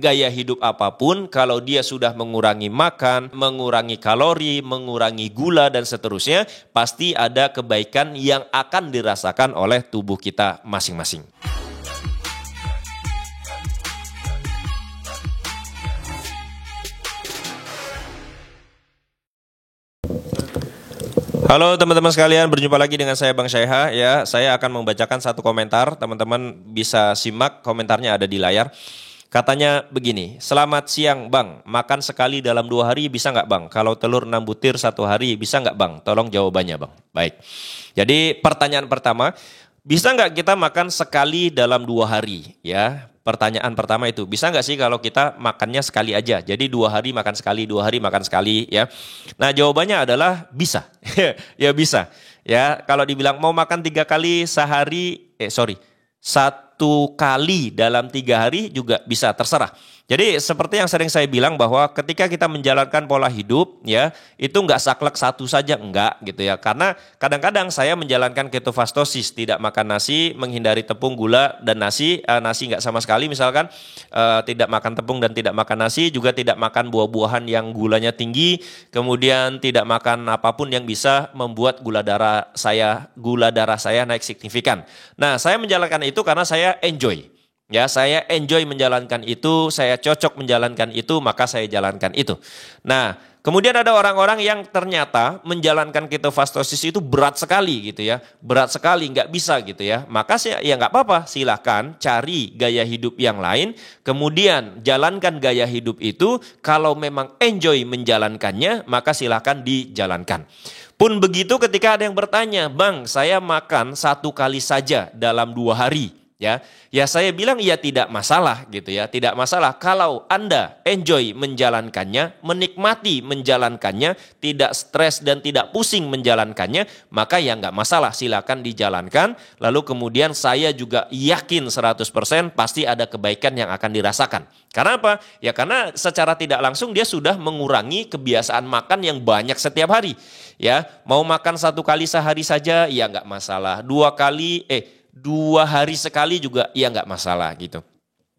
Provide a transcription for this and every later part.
gaya hidup apapun kalau dia sudah mengurangi makan, mengurangi kalori, mengurangi gula dan seterusnya, pasti ada kebaikan yang akan dirasakan oleh tubuh kita masing-masing. Halo teman-teman sekalian, berjumpa lagi dengan saya Bang Syaiha ya. Saya akan membacakan satu komentar, teman-teman bisa simak komentarnya ada di layar. Katanya begini, selamat siang Bang, makan sekali dalam 2 hari bisa nggak Bang? Kalau telur 6 butir 1 hari bisa nggak Bang? Tolong jawabannya Bang. Baik, jadi pertanyaan pertama, bisa nggak kita makan sekali dalam 2 hari ya? Pertanyaan pertama itu, bisa nggak sih kalau kita makannya sekali aja? Jadi 2 hari makan sekali, 2 hari makan sekali ya. Nah jawabannya adalah bisa, ya bisa. Ya kalau dibilang mau makan 3 kali sehari, 1 kali dalam 3 hari juga bisa, terserah. Jadi seperti yang sering saya bilang bahwa ketika kita menjalankan pola hidup ya, itu enggak saklek satu saja, enggak gitu ya. Karena kadang-kadang saya menjalankan ketofastosis, tidak makan nasi, menghindari tepung, gula dan nasi enggak sama sekali misalkan, tidak makan tepung dan tidak makan nasi, juga tidak makan buah-buahan yang gulanya tinggi, kemudian tidak makan apapun yang bisa membuat gula darah saya naik signifikan. Nah, saya menjalankan itu karena saya enjoy. Ya, saya enjoy menjalankan itu, saya cocok menjalankan itu, maka saya jalankan itu. Nah, kemudian ada orang-orang yang ternyata menjalankan ketofastosis itu berat sekali gitu ya. Berat sekali, nggak bisa gitu ya. Maka ya nggak apa-apa, silahkan cari gaya hidup yang lain, kemudian jalankan gaya hidup itu, kalau memang enjoy menjalankannya, maka silahkan dijalankan. Pun begitu ketika ada yang bertanya, Bang, saya makan 1 kali saja dalam 2 hari. Ya saya bilang ya tidak masalah gitu ya, tidak masalah kalau Anda enjoy menjalankannya, menikmati menjalankannya, tidak stres dan tidak pusing menjalankannya, maka ya nggak masalah, silakan dijalankan. Lalu kemudian saya juga yakin 100% pasti ada kebaikan yang akan dirasakan. Karena apa? Ya karena secara tidak langsung dia sudah mengurangi kebiasaan makan yang banyak setiap hari. Ya mau makan 1 kali sehari saja ya nggak masalah, 2 hari sekali juga ya nggak masalah gitu.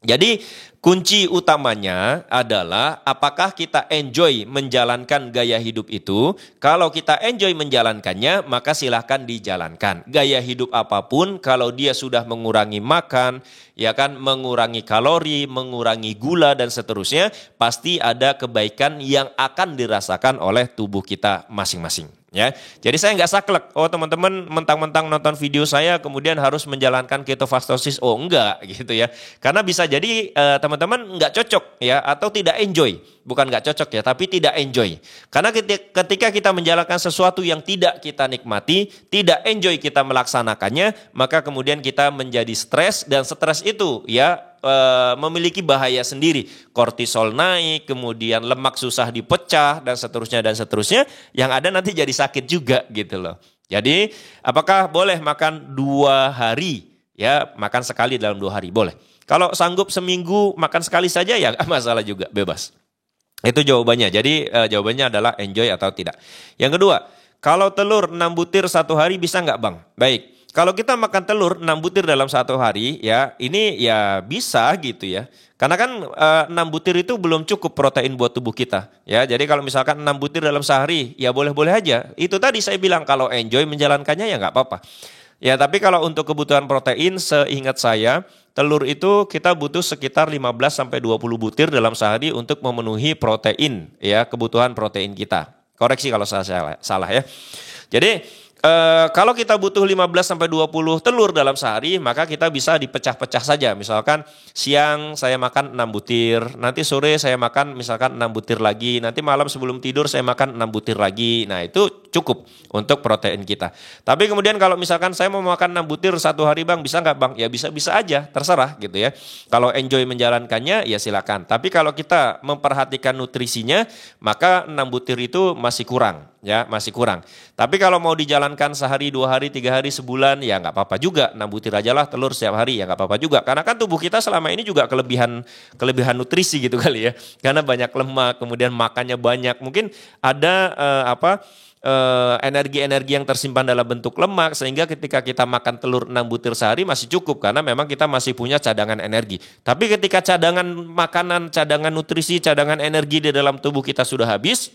Jadi kunci utamanya adalah apakah kita enjoy menjalankan gaya hidup itu. Kalau kita enjoy menjalankannya maka silahkan dijalankan. Gaya hidup apapun kalau dia sudah mengurangi makan, ya kan, mengurangi kalori, mengurangi gula dan seterusnya, pasti ada kebaikan yang akan dirasakan oleh tubuh kita masing-masing. Ya, jadi saya nggak saklek. Oh teman-teman mentang-mentang nonton video saya kemudian harus menjalankan ketofastosis. Oh enggak gitu ya. Karena bisa jadi teman-teman nggak cocok ya, atau tidak enjoy. Bukan nggak cocok ya, tapi tidak enjoy. Karena ketika kita menjalankan sesuatu yang tidak kita nikmati, tidak enjoy kita melaksanakannya, maka kemudian kita menjadi stres, dan stres itu ya memiliki bahaya sendiri. Kortisol naik, kemudian lemak susah dipecah dan seterusnya, yang ada nanti jadi sakit juga gitu loh. Jadi apakah boleh makan 2 hari? Ya makan sekali dalam 2 hari boleh. Kalau sanggup seminggu makan sekali saja ya gak masalah juga, bebas. Itu jawabannya. Jadi jawabannya adalah enjoy atau tidak. Yang kedua, kalau telur 6 butir 1 hari bisa nggak Bang? Baik. Kalau kita makan telur 6 butir dalam 1 hari ya, ini ya bisa gitu ya. Karena kan 6 butir itu belum cukup protein buat tubuh kita ya. Jadi kalau misalkan 6 butir dalam sehari ya boleh-boleh aja. Itu tadi saya bilang kalau enjoy menjalankannya ya nggak apa-apa. Ya tapi kalau untuk kebutuhan protein seingat saya telur itu kita butuh sekitar 15-20 butir dalam sehari untuk memenuhi protein ya, kebutuhan protein kita. Koreksi kalau saya salah ya. Jadi kalau kita butuh 15-20 telur dalam sehari, maka kita bisa dipecah-pecah saja. Misalkan siang saya makan 6 butir, nanti sore saya makan misalkan 6 butir lagi, nanti malam sebelum tidur saya makan 6 butir lagi. Nah itu cukup untuk protein kita. Tapi kemudian kalau misalkan saya mau makan 6 butir 1 hari Bang, bisa nggak Bang? Ya bisa-bisa aja, terserah gitu ya. Kalau enjoy menjalankannya ya silakan. Tapi kalau kita memperhatikan nutrisinya, maka 6 butir itu masih kurang. Ya masih kurang. Tapi kalau mau dijalankan sehari, 2 hari, 3 hari, sebulan ya nggak apa-apa juga. 6 butir aja lah telur setiap hari ya nggak apa-apa juga. Karena kan tubuh kita selama ini juga kelebihan nutrisi gitu kali ya. Karena banyak lemak, kemudian makannya banyak. Mungkin ada energi-energi yang tersimpan dalam bentuk lemak sehingga ketika kita makan telur 6 butir sehari masih cukup karena memang kita masih punya cadangan energi. Tapi ketika cadangan makanan, cadangan nutrisi, cadangan energi di dalam tubuh kita sudah habis,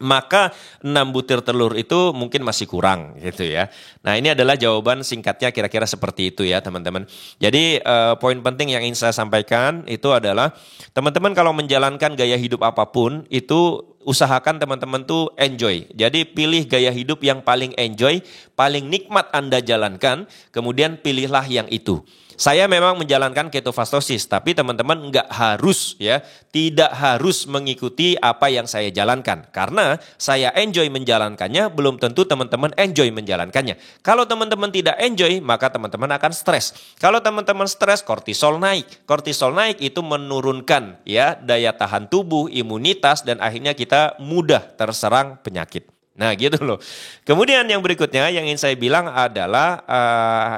maka 6 butir telur itu mungkin masih kurang gitu ya. Nah, ini adalah jawaban singkatnya kira-kira seperti itu ya teman-teman. Jadi poin penting yang ingin saya sampaikan itu adalah teman-teman kalau menjalankan gaya hidup apapun itu usahakan teman-teman tuh enjoy. Jadi pilih gaya hidup yang paling enjoy, paling nikmat Anda jalankan, kemudian pilihlah yang itu. Saya memang menjalankan ketofastosis, tapi teman-teman nggak harus ya, tidak harus mengikuti apa yang saya jalankan. Karena saya enjoy menjalankannya, belum tentu teman-teman enjoy menjalankannya. Kalau teman-teman tidak enjoy, maka teman-teman akan stres. Kalau teman-teman stres, kortisol naik. Kortisol naik itu menurunkan ya daya tahan tubuh, imunitas, dan akhirnya kita mudah terserang penyakit. Nah gitu loh. Kemudian yang berikutnya yang ingin saya bilang adalah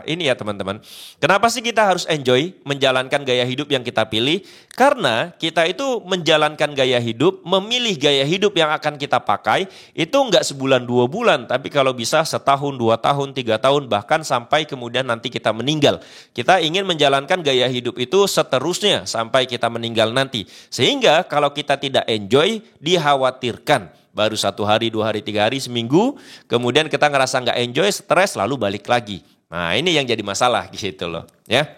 ini ya teman-teman. Kenapa sih kita harus enjoy menjalankan gaya hidup yang kita pilih? Karena kita itu menjalankan gaya hidup, memilih gaya hidup yang akan kita pakai itu enggak sebulan 2 bulan. Tapi kalau bisa setahun, 2 tahun, 3 tahun bahkan sampai kemudian nanti kita meninggal. Kita ingin menjalankan gaya hidup itu seterusnya sampai kita meninggal nanti. Sehingga kalau kita tidak enjoy dikhawatirkan. Baru 1 hari, 2 hari, 3 hari, seminggu, kemudian kita ngerasa nggak enjoy, stres, lalu balik lagi. Nah ini yang jadi masalah gitu loh ya.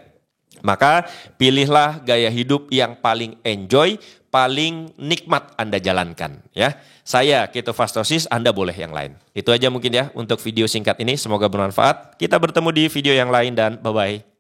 Maka pilihlah gaya hidup yang paling enjoy, paling nikmat Anda jalankan ya. Saya ketofastosis, Anda boleh yang lain. Itu aja mungkin ya untuk video singkat ini, semoga bermanfaat. Kita bertemu di video yang lain dan bye-bye.